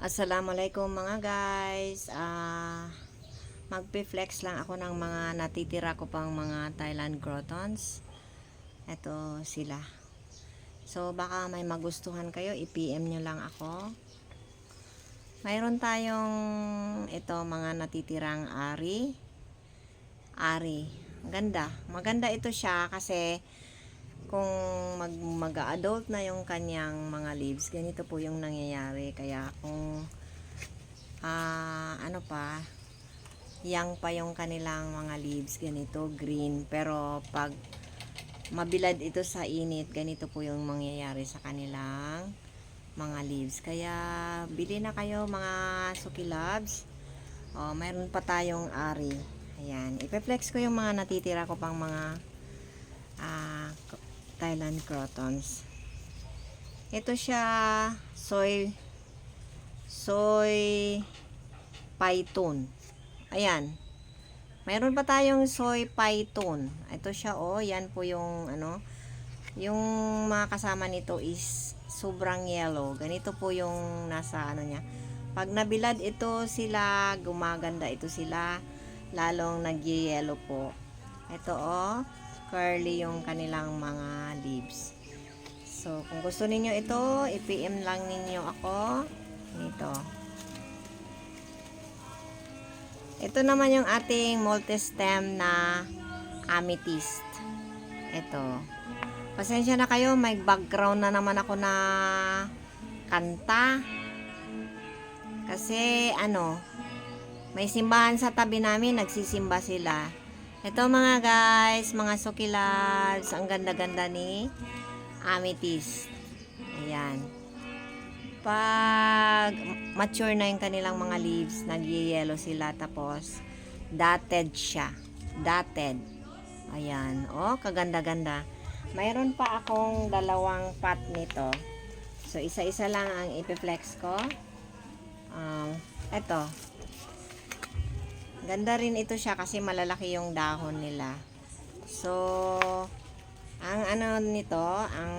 Assalamualaikum mga guys. Magpi-flex lang ako ng mga natitira ko pang mga Thailand crotons. Ito sila. So baka may magustuhan kayo, i-PM nyo lang ako. Mayroon tayong ito mga natitirang ari. Ganda. Maganda ito siya kasi kung mag-adult na yung kanyang mga leaves, ganito po yung nangyayari. Kaya kung young pa yung kanilang mga leaves, ganito green, pero pag mabilad ito sa init, ganito po yung mangyayari sa kanilang mga leaves. Kaya bili na kayo mga Suki Loves. Mayroon pa tayong ari. Ayan, ipe-flex ko yung mga natitira ko pang mga Thailand crotons. Ito siya soy python. Ayan. Mayroon pa tayong soy python. Ito siya yan po yung yung mga kasama nito is sobrang yellow. Ganito po yung nasa niya. Pag nabilad ito sila, gumaganda ito sila, lalong nag-yellow po. Ito curly yung kanilang mga leaves. So, kung gusto niyo ito, i-PM lang ninyo ako nito. Ito naman yung ating multi-stem na amethyst. Ito. Pasensya na kayo, may background na naman ako na kanta. Kasi may simbahan sa tabi namin, nagsisimba sila. Ito mga guys, mga Suki Loves, ang ganda-ganda ni amethyst. Ayan. Pag mature na yung kanilang mga leaves, nag-yellow sila, tapos dotted siya. Dotted. Ayan. Kaganda-ganda. Mayroon pa akong dalawang pot nito. So, isa-isa lang ang ipiflex ko. Ito. Ganda rin ito siya kasi malalaki yung dahon nila. So, ang nito, ang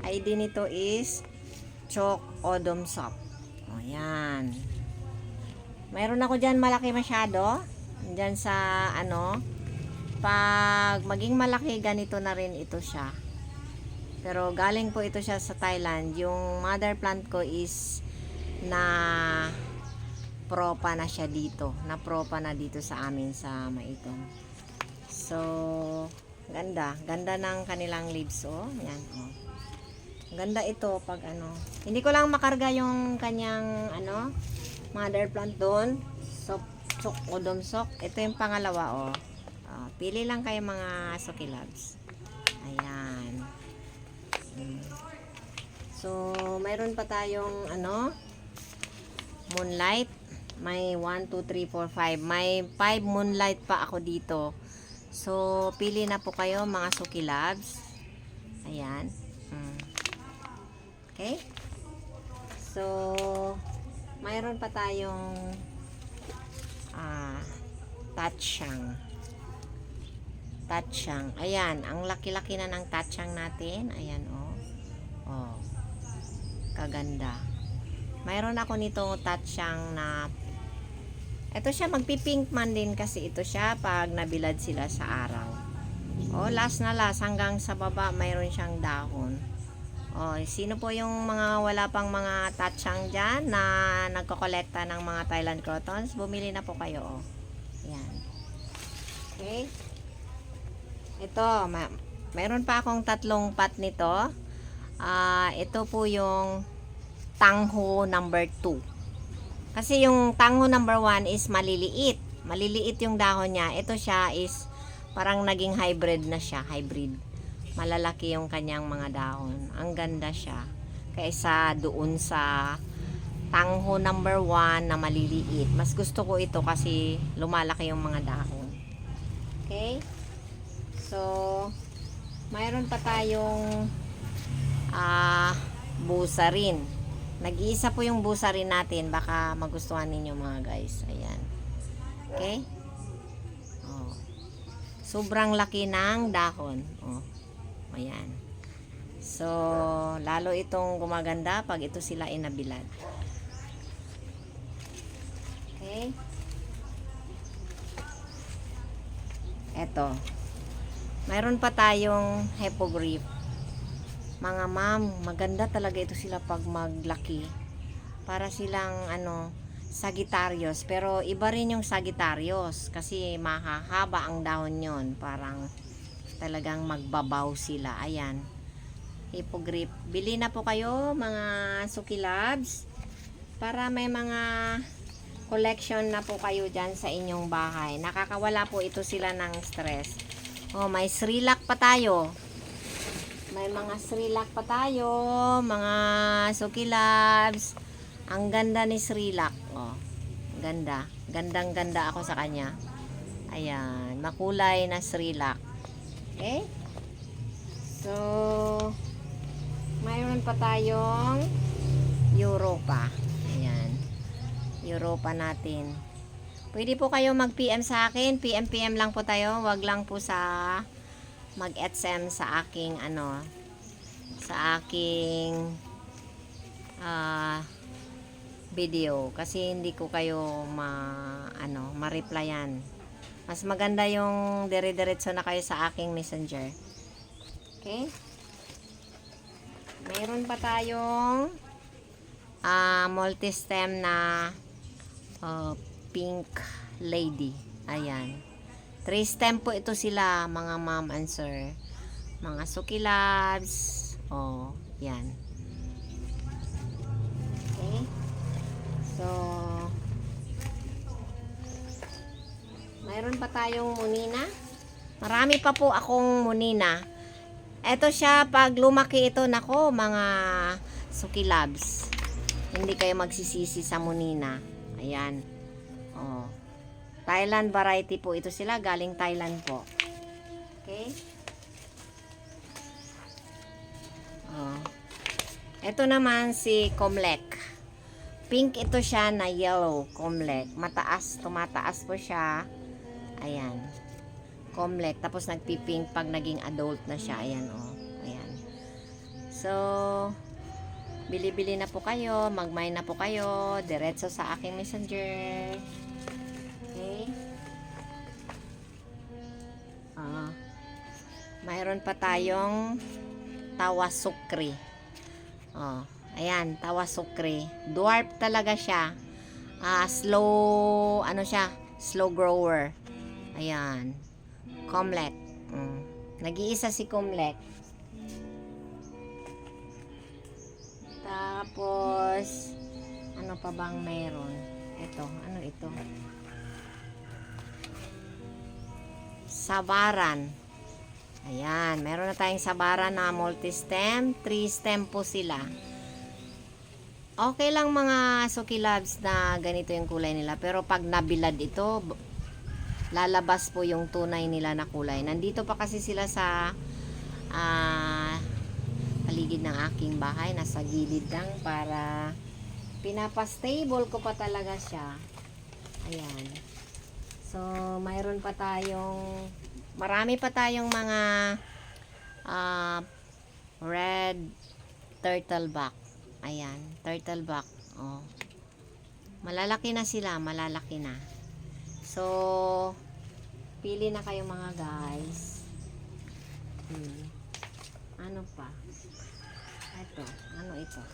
ID nito is Chok Odom Soap. Ayan. Mayroon ako dyan malaki masyado. Dyan sa pag maging malaki, ganito na rin ito siya. Pero galing po ito siya sa Thailand. Yung mother plant ko is propa na siya dito. Napropa na dito sa amin sa Maitong. So, ganda. Ganda ng kanilang leaves, Yan, Ganda ito pag Hindi ko lang makarga yung kanyang mother plant doon. Chok Odom Sok. Ito yung pangalawa, pili lang kayo mga Suki Loves. Ayan. So, mayroon pa tayong moonlight. May 1, 2, 3, 4, 5. May 5 moonlight pa ako dito. So, pili na po kayo mga Suki Loves. Ayan. Okay? So, mayroon pa tayong tatsyang. Ayan. Ang laki-laki na ng tatsyang natin. Ayan, kaganda. Mayroon ako nito tatsyang na ito siya, magpipink man din kasi ito siya pag nabilad sila sa araw. Last hanggang sa baba mayroon siyang dahon. Sino po yung mga wala pang mga tatsyang dyan na nagkokolekta ng mga Thailand crotons, bumili na po kayo. Yan. Okay. Ito, mayroon pa akong tatlong pot nito. Ito po yung Tangho number 2. Kasi yung Tangho number 1 is maliliit. Maliliit yung dahon niya. Ito siya is parang naging hybrid na siya. Hybrid. Malalaki yung kanyang mga dahon. Ang ganda siya. Kaysa doon sa Tangho number 1 na maliliit. Mas gusto ko ito kasi lumalaki yung mga dahon. Okay? So, mayroon pa tayong busa rin. Nag-iisa po yung busa rin natin. Baka magustuhan ninyo mga guys. Ayan. Okay? Sobrang laki ng dahon. Ayan. So, lalo itong gumaganda pag ito sila inabilad. Okay. Eto. Mayroon pa tayong hippogriff. Mga ma'am, maganda talaga ito sila pag maglaki. Para silang Sagittarius. Pero iba rin yung Sagittarius. Kasi mahahaba ang dahon yon. Parang talagang magbabaw sila. Ayan. Hippogriff. Bili na po kayo mga Suki Loves. Para may mga collection na po kayo dyan sa inyong bahay. Nakakawala po ito sila ng stress. Oh, may Srilak pa tayo. May mga Srilak pa tayo, mga Suki Loves. Ang ganda ni Srilak. Oh, ganda. Gandang-ganda ako sa kanya. Ayan, makulay na Srilak. Okay? So, mayroon pa tayong Europa. Ayan. Europa natin. Pwede po kayo mag-PM sa akin. PM lang po tayo. Wag lang po sa mag-SM sa aking sa aking video kasi hindi ko kayo ma-replyan. Mas maganda yung dire-diretso na kayo sa aking messenger. Okay? Mayroon pa tayong multi-stem na pink lady. Ayan. 3 stem po ito sila, mga ma'am and sir. Mga Suki Loves. Oh, yan. Okay. So, mayroon pa tayong munina. Marami pa po akong munina. Ito siya, pag lumaki ito, nako, mga Suki Loves. Hindi kayo magsisisi sa munina. Ayan. Oh. Thailand variety po ito sila, galing Thailand po. Okay? Oh. Ito naman si Comlek. Pink ito siya na yellow, Comlek. Mataas, tumataas po siya. Ayan. Comlek, tapos nagpipink pag naging adult na siya. Ayan, oh. Ayan. So, bili-bili na po kayo, mag-mine na po kayo, diretso sa aking messenger. Okay. Mayroon pa tayong Tawasukri. Oh, ayan, Tawasukri. Dwarf talaga siya. Slow, slow grower. Ayan. Comlek. Nag-iisa si Comlek. Tapos, ano pa bang meron? Ito, ano ito? Sabaran. Ayan, meron na tayong sabaran na multi-stem. 3 stem po sila. Okay lang mga Suki Loves na ganito yung kulay nila. Pero pag nabilad ito, lalabas po yung tunay nila na kulay. Nandito pa kasi sila sa paligid ng aking bahay. Nasa gilid lang para pinapastable ko pa talaga siya. Ayan. So, mayroon pa tayong marami pa tayong mga red turtleback. Ayan, turtleback. Oh. Malalaki na sila, malalaki na. So, pili na kayo mga guys. Ano pa? Ito, ano ito?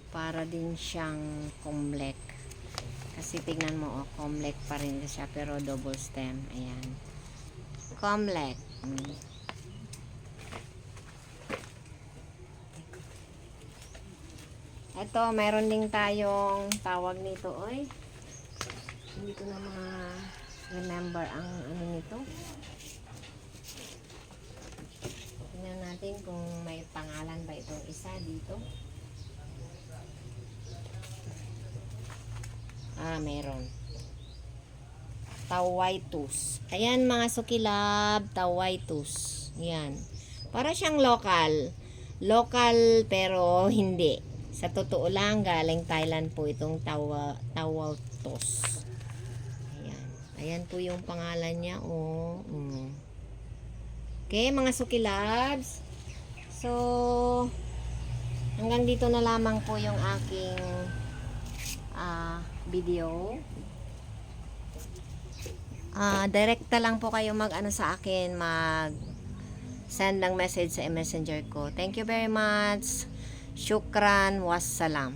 Para din siyang Comlek. Kasi tignan mo, oh, Comlek pa rin siya pero double stem. Ayan. Comlek. Ito, meron ding tayong tawag nito, oy. Hindi ko na remember ang ano nito. Tingnan natin kung may pangalan ba itong isa dito. Meron. Tawaitus. Ayan mga Suki Love, Tawaitus. Yan. Para siyang local. Local pero hindi. Sa totoo lang, galing Thailand po itong Tawaitus. Ayan. Ayan po yung pangalan niya. Oh. Okay, mga Suki Loves. So, hanggang dito na lamang po yung aking video. Direkta lang po kayo mag-ano sa akin, send ng message sa messenger ko. Thank you very much. Shukran, wassalam.